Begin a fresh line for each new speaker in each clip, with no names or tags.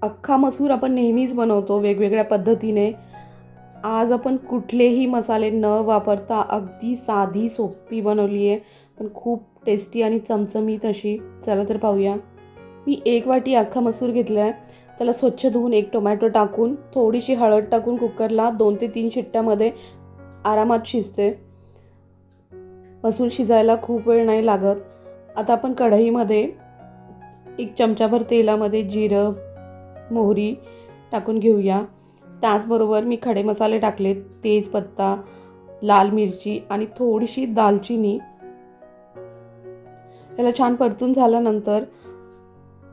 अख्खा मसूर आपण नेहमीच बनवतो वेगवेगळ्या पद्धतीने. आज आपण कुठलेही मसाले न वापरता अगदी साधी सोपी बनवली आहे, पण खूप टेस्टी आणि चमचमीत अशी. चला तर पाहूया. मी 1 वाटी अख्खा मसूर घेतला आहे. त्याला स्वच्छ धुवून 1 टोमॅटो टाकून थोडीशी हळद टाकून कुकरला 2 ते 3 शिट्ट्यामध्ये आरामात शिजते. मसूर शिजायला खूप वेळ नाही लागत. आता आपण कढईमध्ये 1 चमचाभर तेलामध्ये जिरं, मोहरी टाकून घेऊया. त्याचबरोबर मी खडे मसाले टाकलेत, तेजपत्ता, लाल मिरची आणि थोडीशी दालचिनी. याला छान परतून झाल्यानंतर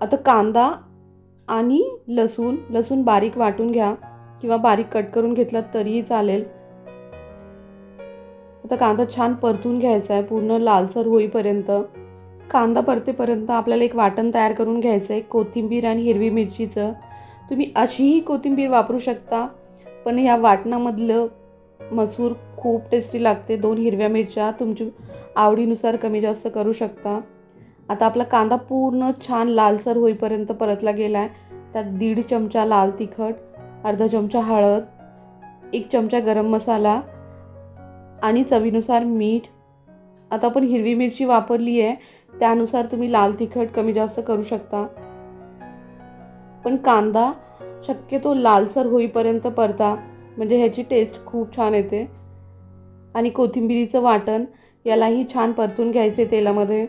आता कांदा आणि लसूण बारीक वाटून घ्या किंवा बारीक कट करून घेतला तरीही चालेल. आता कांदा छान परतून घ्यायचा आहे पूर्ण लालसर होईपर्यंत. कांदा परतेपर्यंत आपल्याला एक वाटण तयार करून घ्यायचं आहे कोथिंबीर आणि हिरवी मिरचीचं. तुम्ही अशीही कोथिंबीर वापरू शकता, पण ह्या वाटणामधलं मसूर खूप टेस्टी लागते. 2 हिरव्या मिरच्या तुमच्या आवडीनुसार कमी जास्त करू शकता. आता आपला कांदा पूर्ण छान लालसर होईपर्यंत परतला गेला आहे. त्यात 1.5 चमचा लाल तिखट, अर्धा चमचा हळद, 1 चमचा गरम मसाला आणि चवीनुसार मीठ. आता आपण हिरवी मिरची वापरली आहे, त्यानुसार तुम्ही लाल तिखट कमी जास्त करू शकता. पण कांदा शक्यतो लालसर होईपर्यंत परता, म्हणजे ह्याची टेस्ट खूप छान येते. आणि कोथिंबिरीचं वाटण यालाही छान परतून घ्यायचे तेलामध्ये.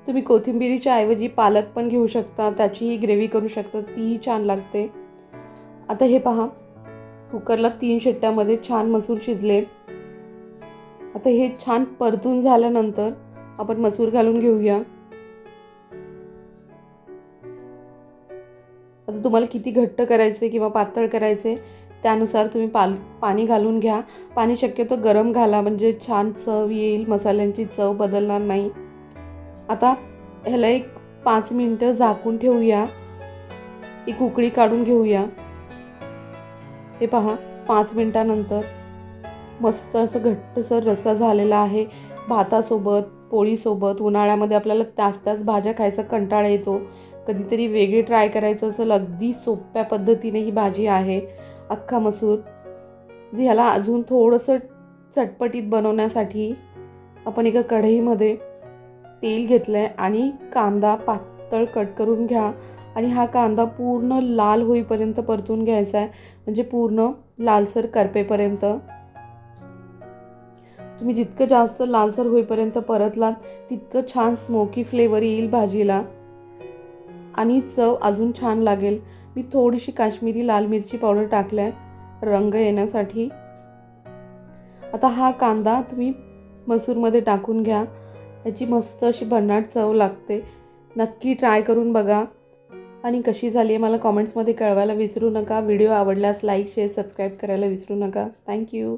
तुम्ही कोथिंबिरीच्या ऐवजी पालक पण घेऊ शकता, त्याचीही ग्रेव्ही करू शकता, तीही छान लागते. आता हे पहा, कुकरला 3 शिट्ट्यामध्ये छान मसूर शिजले. आता हे छान परतून झाल्यानंतर आपण मसूर घालून घेऊया. आता तुम्हाला किती घट्ट करायचे किंवा पातळ करायचे त्यानुसार तुम्ही पाणी घालून घ्या. पाणी शक्यतो गरम घाला, म्हणजे छान चव येईल, मसाल्यांची चव बदलणार नाही. आता ह्याला एक 5 मिनिटं झाकून ठेवूया. एक उकळी काढून घेऊया. हे पहा, 5 मिनिटानंतर मस्त असं घट्टसर रस्सा झालेला आहे. भातासोबत, पोळीसोबत. उन्हाळ्यामध्ये आपल्याला त्याच भाज्या खायचा कंटाळा येतो. कधीतरी वेगळी ट्राय करायचं असेल, अगदी सोप्या पद्धतीने ही भाजी आहे अख्खा मसूर. ह्याला अजून थोडंसं चटपटीत बनवण्यासाठी आपण एका कढईमध्ये तेल घेतलं आहे आणि कांदा पातळ कट करून घ्या. आणि हा कांदा पूर्ण लाल होईपर्यंत परतून घ्यायचा आहे, म्हणजे पूर्ण लालसर करपेपर्यंत. तुम्ही जितकं जास्त लालसर होईपर्यंत परतलात तितकं छान स्मोकी फ्लेवर येईल भाजीला आणि चव अजून छान लागेल. मी थोडीशी काश्मीरी लाल मिरची पावडर टाकली आहे रंग येण्यासाठी. आता हा कांदा तुम्ही मसूरमध्ये टाकून घ्या. याची मस्त अशी भन्नाट चव लागते. नक्की ट्राय करून बघा आणि कशी झाली आहे मला कॉमेंट्समध्ये कळवायला विसरू नका. व्हिडिओ आवडल्यास लाईक, शेअर, सबस्क्राईब करायला विसरू नका. थँक्यू.